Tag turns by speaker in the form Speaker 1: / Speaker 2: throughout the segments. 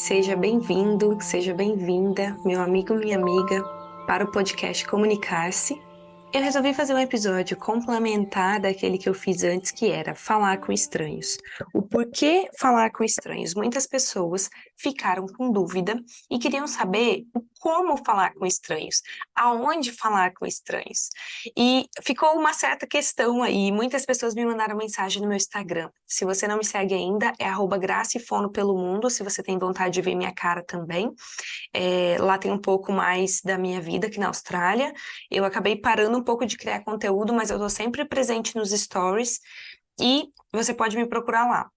Speaker 1: Seja bem-vindo, seja bem-vinda, meu amigo, minha amiga, para o podcast Comunicar-se. Eu resolvi fazer um episódio complementar daquele que eu fiz antes, que era falar com estranhos. O porquê falar com estranhos? Muitas pessoas ficaram com dúvida e queriam saber o como falar com estranhos, aonde falar com estranhos. E ficou uma certa questão aí, muitas pessoas me mandaram mensagem no meu Instagram. Se você não me segue ainda, é @gracifono pelo mundo, se você tem vontade de ver minha cara também. Lá tem um pouco mais da minha vida aqui na Austrália. Eu acabei parando um pouco de criar conteúdo, mas eu tô sempre presente nos stories e você pode me procurar lá.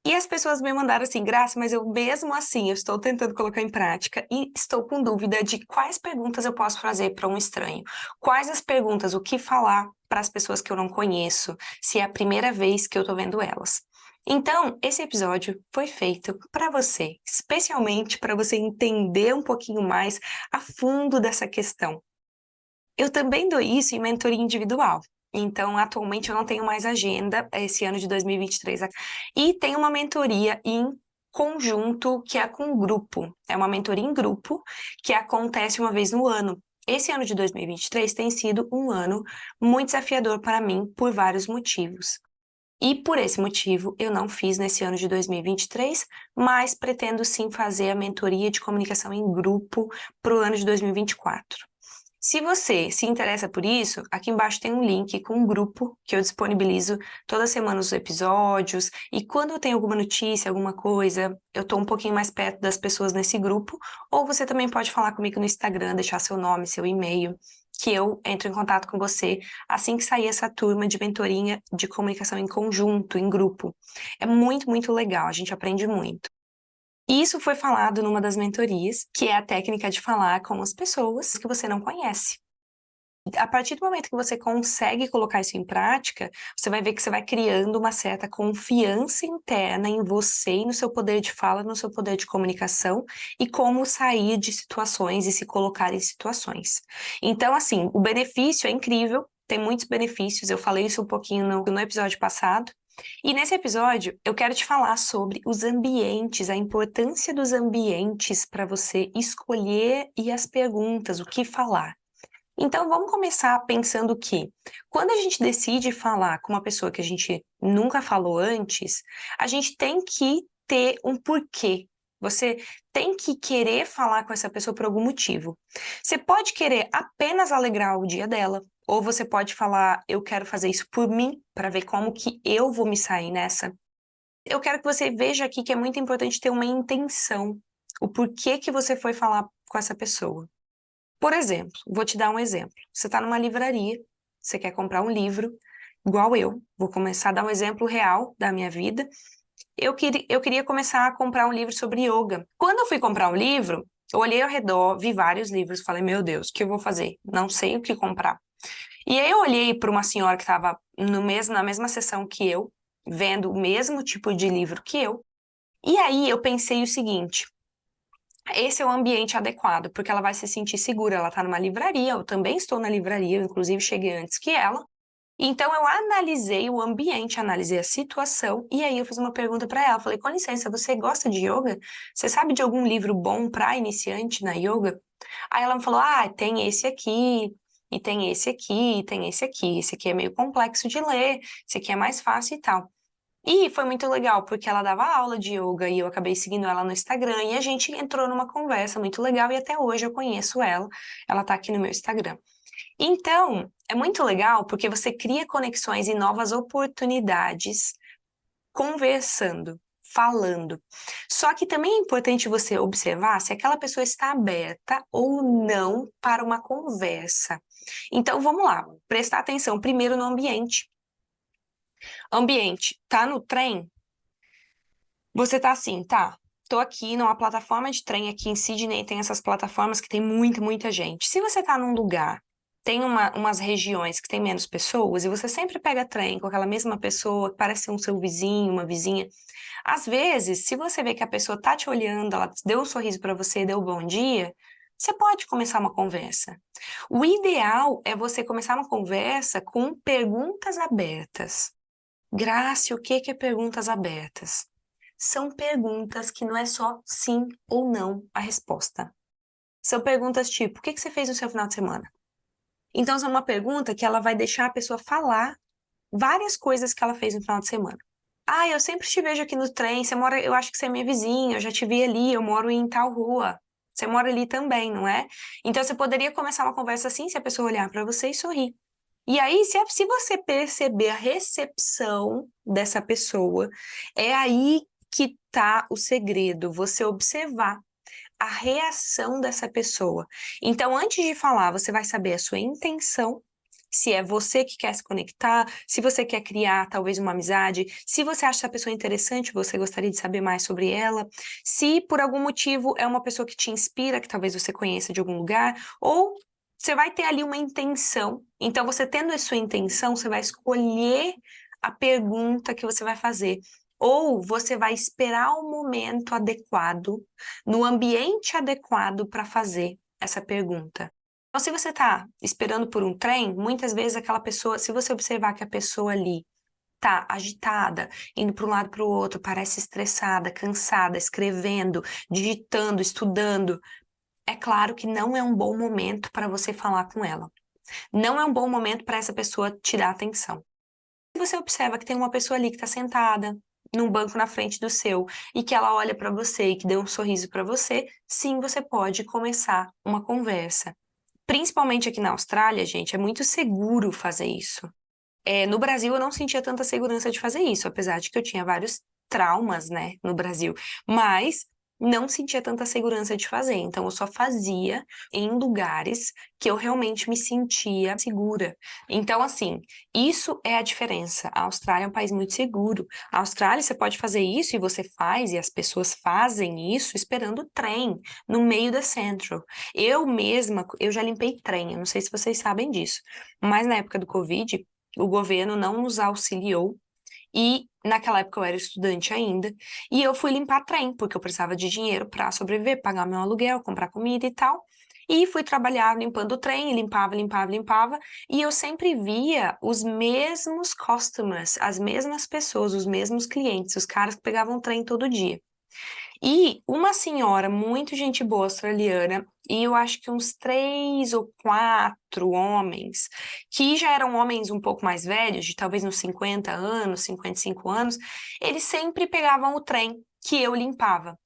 Speaker 1: E as pessoas me mandaram assim, Graça, mas eu mesmo assim, eu estou tentando colocar em prática e estou com dúvida de quais perguntas eu posso fazer para um estranho. Quais as perguntas, o que falar para as pessoas que eu não conheço, se é a primeira vez que eu tô vendo elas. Então, esse episódio foi feito para você, especialmente para você entender um pouquinho mais a fundo dessa questão. Eu também dou isso em mentoria individual. Então, atualmente eu não tenho mais agenda esse ano de 2023. E tem uma mentoria em conjunto, que é com grupo. É uma mentoria em grupo que acontece uma vez no ano. Esse ano de 2023 tem sido um ano muito desafiador para mim por vários motivos. E por esse motivo eu não fiz nesse ano de 2023, mas pretendo sim fazer a mentoria de comunicação em grupo para o ano de 2024. Se você se interessa por isso, aqui embaixo tem um link com um grupo que eu disponibilizo toda semana os episódios, e quando eu tenho alguma notícia, alguma coisa, eu tô um pouquinho mais perto das pessoas nesse grupo, ou você também pode falar comigo no Instagram, deixar seu nome, seu e-mail, que eu entro em contato com você assim que sair essa turma de mentoria de comunicação em conjunto, em grupo. É muito, muito legal, a gente aprende muito. Isso foi falado numa das mentorias, que é a técnica de falar com as pessoas que você não conhece. A partir do momento que você consegue colocar isso em prática, você vai ver que você vai criando uma certa confiança interna em você e no seu poder de fala, no seu poder de comunicação e como sair de situações e se colocar em situações. Então, assim, o benefício é incrível, tem muitos benefícios, eu falei isso um pouquinho no episódio passado. E nesse episódio, eu quero te falar sobre os ambientes, a importância dos ambientes para você escolher e as perguntas, o que falar. Então, vamos começar pensando que, quando a gente decide falar com uma pessoa que a gente nunca falou antes, a gente tem que ter um porquê. Você tem que querer falar com essa pessoa por algum motivo. Você pode querer apenas alegrar o dia dela, ou você pode falar, eu quero fazer isso por mim, para ver como que eu vou me sair nessa. Eu quero que você veja aqui que é muito importante ter uma intenção, o porquê que você foi falar com essa pessoa. Por exemplo, vou te dar um exemplo. Você está numa livraria, você quer comprar um livro, igual eu. Vou começar a dar um exemplo real da minha vida. Eu queria começar a comprar um livro sobre yoga. Quando eu fui comprar um livro, eu olhei ao redor, vi vários livros, falei, meu Deus, o que eu vou fazer? Não sei o que comprar. E aí eu olhei para uma senhora que estava na mesma sessão que eu, vendo o mesmo tipo de livro que eu. E aí eu pensei o seguinte: esse é o ambiente adequado, porque ela vai se sentir segura. Ela está numa livraria, eu também estou na livraria, eu inclusive cheguei antes que ela. Então eu analisei o ambiente, analisei a situação, e aí eu fiz uma pergunta para ela. Falei, com licença, você gosta de yoga? Você sabe de algum livro bom para iniciante na yoga? Aí ela me falou, tem esse aqui, e tem esse aqui, e tem esse aqui. Esse aqui é meio complexo de ler, esse aqui é mais fácil e tal. E foi muito legal, porque ela dava aula de yoga e eu acabei seguindo ela no Instagram e a gente entrou numa conversa muito legal e até hoje eu conheço ela. Ela tá aqui no meu Instagram. Então, é muito legal porque você cria conexões e novas oportunidades conversando, falando. Só que também é importante você observar se aquela pessoa está aberta ou não para uma conversa. Então, vamos lá, prestar atenção primeiro no ambiente. Ambiente, tá no trem? Você tá assim, tá? Tô aqui numa plataforma de trem aqui em Sydney, tem essas plataformas que tem muita, muita gente. Se você tá num lugar, tem umas regiões que tem menos pessoas, e você sempre pega trem com aquela mesma pessoa, que parece ser um seu vizinho, uma vizinha. Às vezes, se você vê que a pessoa tá te olhando, ela deu um sorriso pra você, deu um bom dia, você pode começar uma conversa. O ideal é você começar uma conversa com perguntas abertas. Grace, o que que é perguntas abertas? são perguntas que não é só sim ou não a resposta. São perguntas tipo, o que você fez no seu final de semana? Então, são uma pergunta que ela vai deixar a pessoa falar várias coisas que ela fez no final de semana. Ah, eu sempre te vejo aqui no trem, você mora, eu acho que você é minha vizinha, eu já te vi ali, eu moro em tal rua. Você mora ali também, não é? Então, você poderia começar uma conversa assim, se a pessoa olhar para você e sorrir. E aí, se você perceber a recepção dessa pessoa, é aí que tá o segredo, você observar a reação dessa pessoa. Então, antes de falar, você vai saber a sua intenção, se é você que quer se conectar, se você quer criar talvez uma amizade, se você acha essa pessoa interessante, você gostaria de saber mais sobre ela, se por algum motivo é uma pessoa que te inspira, que talvez você conheça de algum lugar, ou você vai ter ali uma intenção. Então, você tendo a sua intenção, você vai escolher a pergunta que você vai fazer. Ou você vai esperar o momento adequado, no ambiente adequado para fazer essa pergunta. Então, se você está esperando por um trem, muitas vezes aquela pessoa, se você observar que a pessoa ali está agitada, indo para um lado para o outro, parece estressada, cansada, escrevendo, digitando, estudando, é claro que não é um bom momento para você falar com ela. Não é um bom momento para essa pessoa te dar atenção. Se você observa que tem uma pessoa ali que está sentada num banco na frente do seu e que ela olha para você e que deu um sorriso para você, sim, você pode começar uma conversa. Principalmente aqui na Austrália, gente, é muito seguro fazer isso. No Brasil, eu não sentia tanta segurança de fazer isso, apesar de que eu tinha vários traumas, né, no Brasil. Mas não sentia tanta segurança de fazer. Então, eu só fazia em lugares que eu realmente me sentia segura. Então, assim, isso é a diferença. A Austrália é um país muito seguro. A Austrália, você pode fazer isso e você faz, e as pessoas fazem isso esperando o trem no meio da Central. Eu mesma, eu já limpei trem, eu não sei se vocês sabem disso, mas na época do Covid, o governo não nos auxiliou e naquela época eu era estudante ainda e eu fui limpar trem, porque eu precisava de dinheiro para sobreviver, pagar meu aluguel, comprar comida e tal. E fui trabalhar limpando o trem, limpava, limpava, limpava, e eu sempre via os mesmos customers, as mesmas pessoas, os mesmos clientes, os caras que pegavam o trem todo dia. E uma senhora, muito gente boa australiana, e eu acho que uns 3 ou 4 homens, que já eram homens um pouco mais velhos, de talvez uns 50 anos, 55 anos, eles sempre pegavam o trem que eu limpava.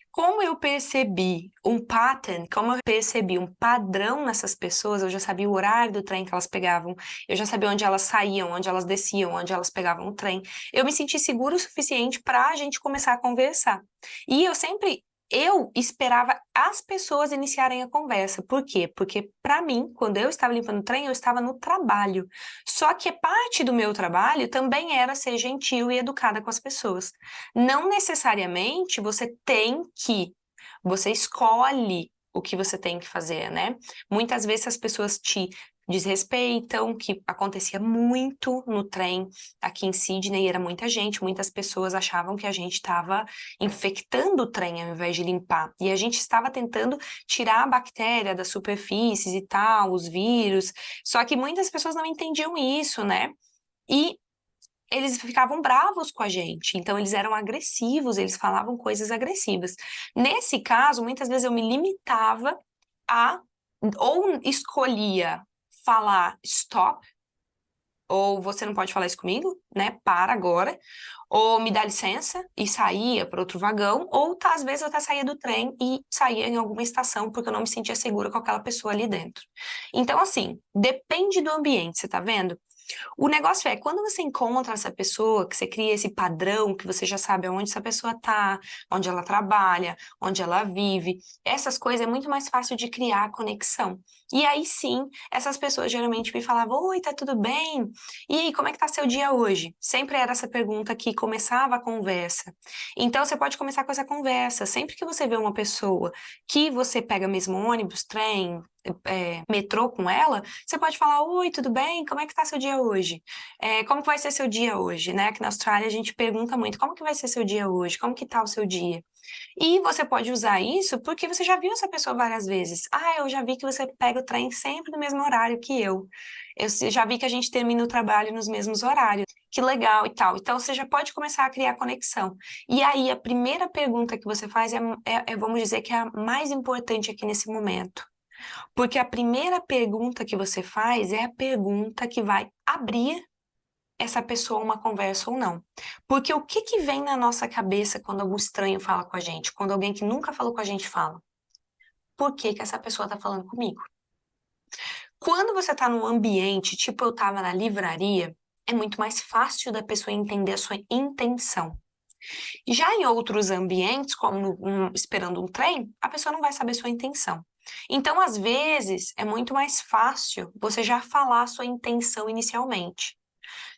Speaker 1: Como eu percebi um pattern, como eu percebi um padrão nessas pessoas, eu já sabia o horário do trem que elas pegavam, eu já sabia onde elas saíam, onde elas desciam, onde elas pegavam o trem. Eu me senti seguro o suficiente para a gente começar a conversar. E eu esperava as pessoas iniciarem a conversa. Por quê? Porque, para mim, quando eu estava limpando o trem, eu estava no trabalho. Só que parte do meu trabalho também era ser gentil e educada com as pessoas. Não necessariamente você escolhe o que você tem que fazer, né? Muitas vezes as pessoas te desrespeitam, que acontecia muito no trem aqui em Sydney, era muita gente, muitas pessoas achavam que a gente estava infectando o trem ao invés de limpar, e a gente estava tentando tirar a bactéria das superfícies e tal, os vírus, só que muitas pessoas não entendiam isso, né? E eles ficavam bravos com a gente, então eles eram agressivos, eles falavam coisas agressivas. Nesse caso, muitas vezes eu me limitava a, ou escolhia falar stop, ou você não pode falar isso comigo, né? Para agora. Ou me dá licença e saía para outro vagão, ou às vezes eu até saía do trem e saía em alguma estação porque eu não me sentia segura com aquela pessoa ali dentro. Então, assim, depende do ambiente, você tá vendo? O negócio é, quando você encontra essa pessoa, que você cria esse padrão, que você já sabe aonde essa pessoa tá, onde ela trabalha, onde ela vive, essas coisas é muito mais fácil de criar conexão. E aí sim, essas pessoas geralmente me falavam, oi, tá tudo bem? E aí, como é que tá seu dia hoje? Sempre era essa pergunta que começava a conversa. Então, você pode começar com essa conversa. Sempre que você vê uma pessoa que você pega mesmo ônibus, trem, metrô com ela, você pode falar, oi, tudo bem? Como é que tá seu dia hoje? Como que vai ser seu dia hoje, né? Aqui na Austrália a gente pergunta muito, como que vai ser seu dia hoje? Como que tá o seu dia? E você pode usar isso porque você já viu essa pessoa várias vezes. Ah, eu já vi que você pega o trem sempre no mesmo horário que eu. Já vi que a gente termina o trabalho nos mesmos horários. Que legal e tal. Então, você já pode começar a criar conexão. E aí, a primeira pergunta que você faz vamos dizer, que é a mais importante aqui nesse momento. Porque a primeira pergunta que você faz é a pergunta que vai abrir essa pessoa uma conversa ou não. Porque o que que vem na nossa cabeça quando algum estranho fala com a gente? Quando alguém que nunca falou com a gente fala? Por que que essa pessoa tá falando comigo? Quando você tá num ambiente, tipo eu tava na livraria, é muito mais fácil da pessoa entender a sua intenção. Já em outros ambientes, como esperando um trem, a pessoa não vai saber sua intenção. Então, às vezes, é muito mais fácil você já falar a sua intenção inicialmente.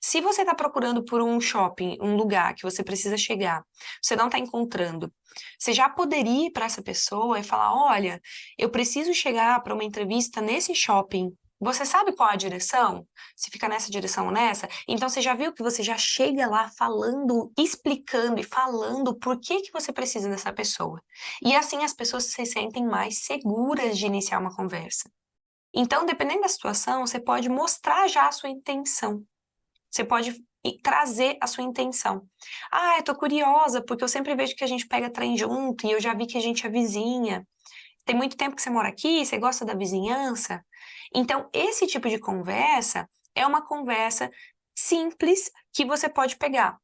Speaker 1: Se você está procurando por um shopping, um lugar que você precisa chegar, você não está encontrando, você já poderia ir para essa pessoa e falar: olha, eu preciso chegar para uma entrevista nesse shopping. Você sabe qual a direção? Se fica nessa direção ou nessa? Então você já viu que você já chega lá falando, explicando e falando por que que você precisa dessa pessoa. E assim as pessoas se sentem mais seguras de iniciar uma conversa. Então, dependendo da situação, você pode mostrar já a sua intenção. Você pode trazer a sua intenção. Ah, eu tô curiosa, porque eu sempre vejo que a gente pega trem junto e eu já vi que a gente é vizinha. Tem muito tempo que você mora aqui, você gosta da vizinhança? Então, esse tipo de conversa é uma conversa simples que você pode pegar.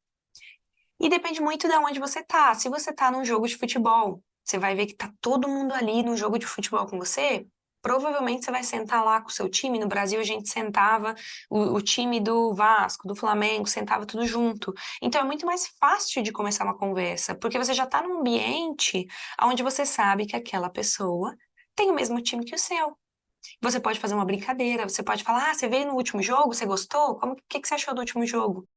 Speaker 1: E depende muito de onde você tá. Se você tá num jogo de futebol, você vai ver que tá todo mundo ali no jogo de futebol com você. Provavelmente você vai sentar lá com o seu time. No Brasil, a gente sentava, o time do Vasco, do Flamengo, sentava tudo junto. Então é muito mais fácil de começar uma conversa, porque você já tá num ambiente onde você sabe que aquela pessoa tem o mesmo time que o seu. Você pode fazer uma brincadeira, você pode falar: ah, você veio no último jogo, você gostou? O que que você achou do último jogo?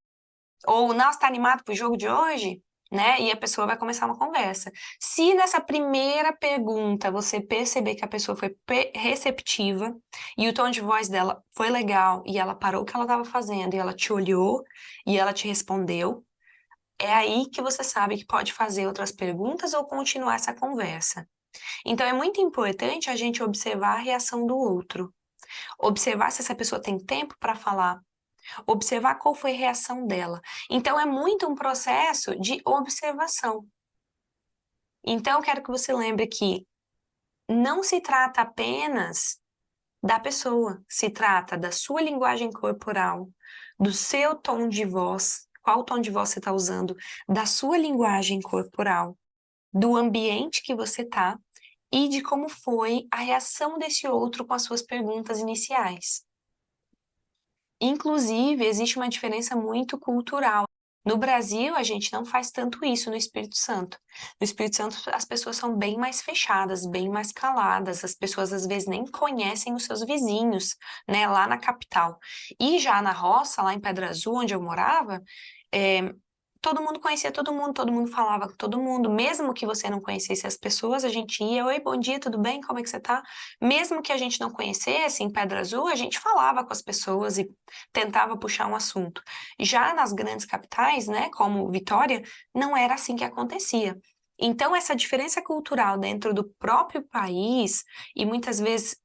Speaker 1: Ou, nossa, tá animado pro jogo de hoje? Né? E a pessoa vai começar uma conversa. Se nessa primeira pergunta você perceber que a pessoa foi receptiva e o tom de voz dela foi legal e ela parou o que ela estava fazendo e ela te olhou e ela te respondeu, é aí que você sabe que pode fazer outras perguntas ou continuar essa conversa. Então é muito importante a gente observar a reação do outro, observar se essa pessoa tem tempo para falar, observar qual foi a reação dela. Então, é muito um processo de observação. Então, eu quero que você lembre que não se trata apenas da pessoa, se trata da sua linguagem corporal, do seu tom de voz, qual tom de voz você está usando, da sua linguagem corporal, do ambiente que você está e de como foi a reação desse outro com as suas perguntas iniciais. Inclusive, existe uma diferença muito cultural. No Brasil, a gente não faz tanto isso no Espírito Santo. No Espírito Santo, as pessoas são bem mais fechadas, bem mais caladas. As pessoas, às vezes, nem conhecem os seus vizinhos, né, lá na capital. E já na roça, lá em Pedra Azul, onde eu morava, é, todo mundo conhecia todo mundo falava com todo mundo. Mesmo que você não conhecesse as pessoas, a gente ia: oi, bom dia, tudo bem? Como é que você tá? Mesmo que a gente não conhecesse, em Pedra Azul, a gente falava com as pessoas e tentava puxar um assunto. Já nas grandes capitais, né, como Vitória, não era assim que acontecia. Então, essa diferença cultural dentro do próprio país, e muitas vezes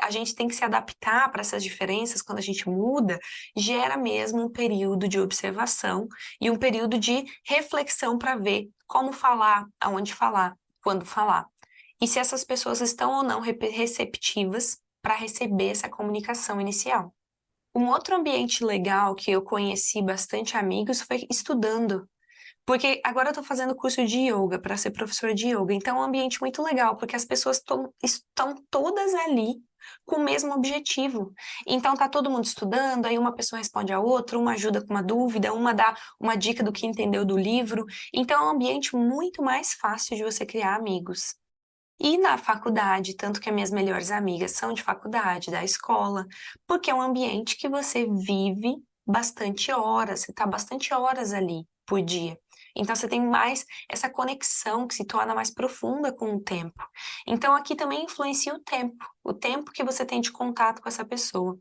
Speaker 1: a gente tem que se adaptar para essas diferenças quando a gente muda, gera mesmo um período de observação e um período de reflexão para ver como falar, aonde falar, quando falar. E se essas pessoas estão ou não receptivas para receber essa comunicação inicial. Um outro ambiente legal que eu conheci bastante amigos foi estudando. Porque agora eu tô fazendo curso de yoga para ser professora de yoga. Então é um ambiente muito legal, porque as pessoas estão todas ali com o mesmo objetivo. Então tá todo mundo estudando, aí uma pessoa responde a outra, uma ajuda com uma dúvida, uma dá uma dica do que entendeu do livro. Então é um ambiente muito mais fácil de você criar amigos. E na faculdade, tanto que as minhas melhores amigas são de faculdade, da escola, porque é um ambiente que você vive bastante horas, você está bastante horas ali por dia. Então você tem mais essa conexão que se torna mais profunda com o tempo. Então aqui também influencia o tempo que você tem de contato com essa pessoa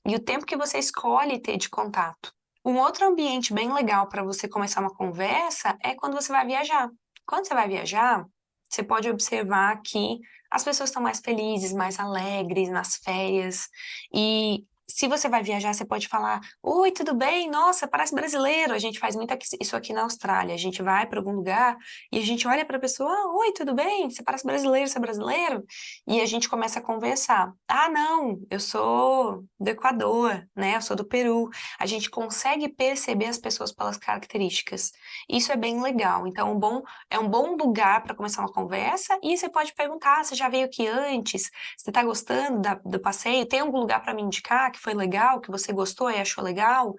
Speaker 1: e o tempo que você escolhe ter de contato. Um outro ambiente bem legal para você começar uma conversa é quando você vai viajar. quando você vai viajar, você pode observar que as pessoas estão mais felizes, mais alegres nas férias. E se você vai viajar, você pode falar: Oi, tudo bem? Nossa, parece brasileiro. A gente faz muito isso aqui na Austrália. A gente vai para algum lugar e a gente olha para a pessoa: Oi, tudo bem? Você parece brasileiro, você é brasileiro? E a gente começa a conversar. Ah, não, eu sou do Equador, né? Eu sou do Peru. A gente consegue perceber as pessoas pelas características. Isso é bem legal. Então, é um bom lugar para começar uma conversa e você pode perguntar: você já veio aqui antes? Você está gostando do passeio? Tem algum lugar para me indicar que foi legal, que você gostou e achou legal?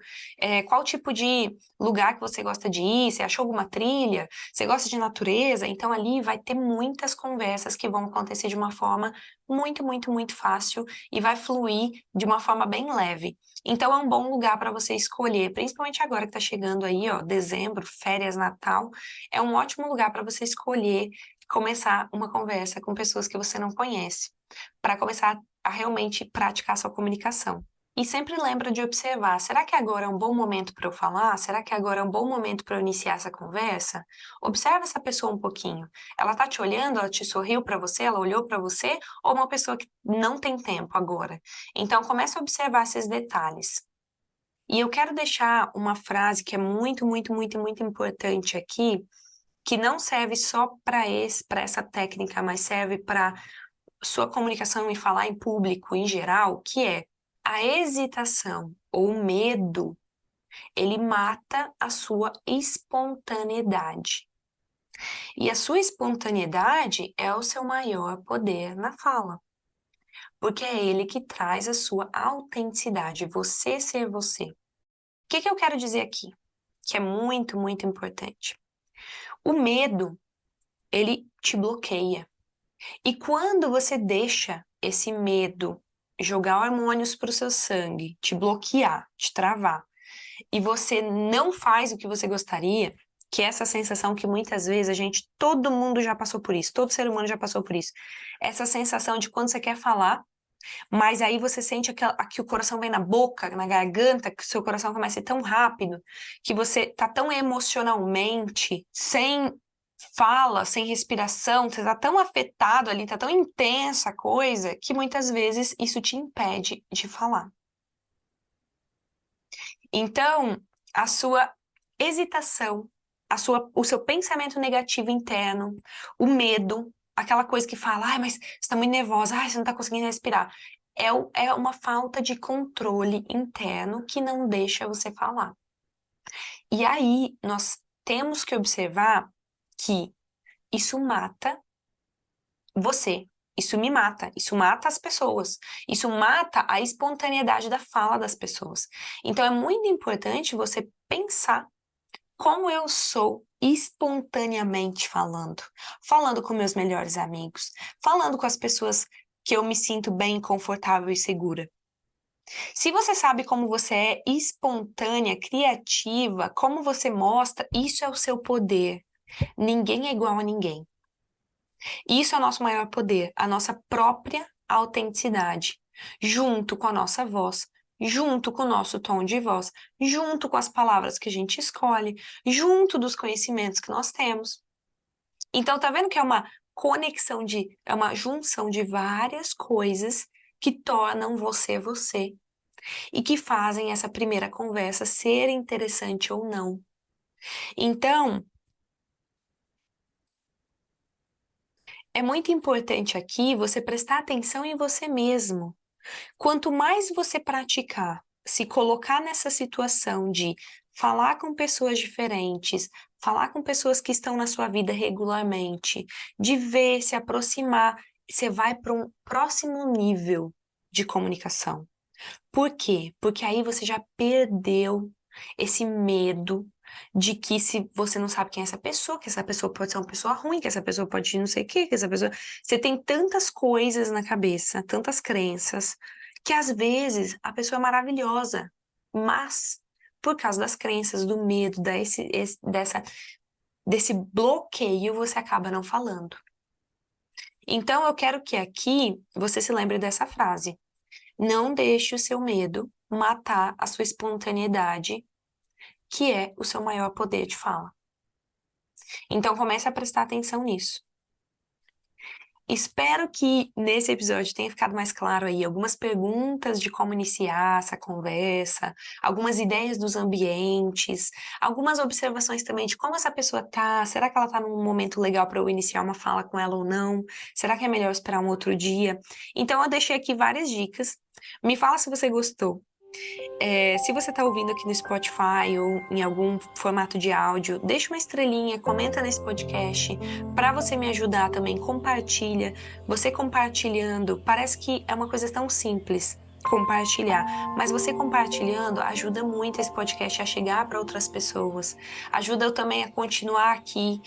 Speaker 1: Qual tipo de lugar que você gosta de ir? Você achou alguma trilha? Você gosta de natureza? Então, ali vai ter muitas conversas que vão acontecer de uma forma muito, muito, muito fácil e vai fluir de uma forma bem leve. Então, é um bom lugar para você escolher, principalmente agora que está chegando aí, ó, dezembro, férias, Natal. É um ótimo lugar para você escolher começar uma conversa com pessoas que você não conhece, para começar a realmente praticar sua comunicação. E sempre lembra de observar: será que agora é um bom momento para eu falar? Será que agora é um bom momento para eu iniciar essa conversa? Observa essa pessoa um pouquinho. Ela tá te olhando, ela te sorriu para você, ela olhou para você, ou uma pessoa que não tem tempo agora? Então comece a observar esses detalhes. E eu quero deixar uma frase que é muito, muito, muito, muito importante aqui, que não serve só para essa técnica, mas serve para sua comunicação e falar em público em geral, que é: a hesitação ou o medo, ele mata a sua espontaneidade. E a sua espontaneidade é o seu maior poder na fala, porque é ele que traz a sua autenticidade, você ser você. O que eu quero dizer aqui? Que é muito, muito importante. O medo, ele te bloqueia. E quando você deixa esse medo jogar hormônios para o seu sangue, te bloquear, te travar, e você não faz o que você gostaria, que é essa sensação que muitas vezes todo mundo já passou por isso, todo ser humano já passou por isso. Essa sensação de quando você quer falar, mas aí você sente que o coração vem na boca, na garganta, que o seu coração começa a ir tão rápido, que você tá tão emocionalmente sem fala, sem respiração, você tá tão afetado ali, tá tão intensa a coisa, que muitas vezes isso te impede de falar. Então, a sua hesitação, o seu pensamento negativo interno, o medo, aquela coisa que fala: ai, mas você está muito nervosa, ai, você não está conseguindo respirar. É uma falta de controle interno que não deixa você falar. E aí, nós temos que observar que isso mata você. Isso me mata, isso mata as pessoas, isso mata a espontaneidade da fala das pessoas. Então é muito importante você pensar como eu sou espontaneamente falando com meus melhores amigos, falando com as pessoas que eu me sinto bem, confortável e segura. Se você sabe como você é espontânea, criativa, como você mostra, isso é o seu poder. Ninguém é igual a ninguém. Isso é o nosso maior poder, a nossa própria autenticidade, junto com a nossa voz, junto com o nosso tom de voz, junto com as palavras que a gente escolhe, junto dos conhecimentos que nós temos. Então, tá vendo que é uma é uma junção de várias coisas que tornam você você e que fazem essa primeira conversa ser interessante ou não. Então, é muito importante aqui você prestar atenção em você mesmo. Quanto mais você praticar, se colocar nessa situação de falar com pessoas diferentes, falar com pessoas que estão na sua vida regularmente, de ver, se aproximar, você vai para um próximo nível de comunicação. Por quê? Porque aí você já perdeu esse medo de que se você não sabe quem é essa pessoa, que essa pessoa pode ser uma pessoa ruim, que essa pessoa pode não sei o quê, que essa pessoa... Você tem tantas coisas na cabeça, tantas crenças, que às vezes a pessoa é maravilhosa, mas por causa das crenças, do medo, desse bloqueio, você acaba não falando. Então, eu quero que aqui você se lembre dessa frase. Não deixe o seu medo matar a sua espontaneidade, que é o seu maior poder de fala. Então comece a prestar atenção nisso. Espero que nesse episódio tenha ficado mais claro aí algumas perguntas de como iniciar essa conversa, algumas ideias dos ambientes, algumas observações também de como essa pessoa tá, será que ela tá num momento legal para eu iniciar uma fala com ela ou não? Será que é melhor esperar um outro dia? Então eu deixei aqui várias dicas. Me fala se você gostou. Se você está ouvindo aqui no Spotify ou em algum formato de áudio, deixa uma estrelinha, comenta nesse podcast. Para você me ajudar também, compartilha. Você compartilhando, parece que é uma coisa tão simples compartilhar, mas você compartilhando ajuda muito esse podcast a chegar para outras pessoas. Ajuda eu também a continuar aqui.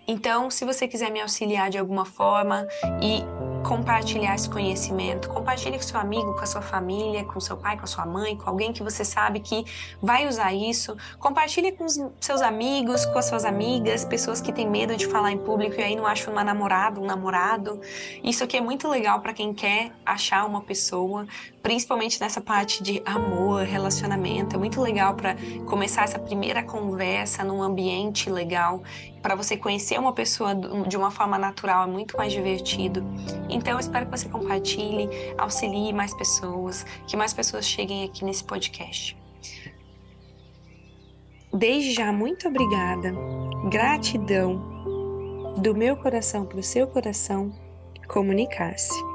Speaker 1: Então, se você quiser me auxiliar de alguma forma e compartilhar esse conhecimento, compartilhe com seu amigo, com a sua família, com seu pai, com a sua mãe, com alguém que você sabe que vai usar isso. Compartilhe com os seus amigos, com as suas amigas, pessoas que têm medo de falar em público e aí não acham uma namorada, um namorado. Isso aqui é muito legal para quem quer achar uma pessoa, principalmente nessa parte de amor, relacionamento. É muito legal para começar essa primeira conversa num ambiente legal. Para você conhecer uma pessoa de uma forma natural é muito mais divertido. Então, eu espero que você compartilhe, auxilie mais pessoas, que mais pessoas cheguem aqui nesse podcast. Desde já, muito obrigada. Gratidão do meu coração para o seu coração. Comunicar-se.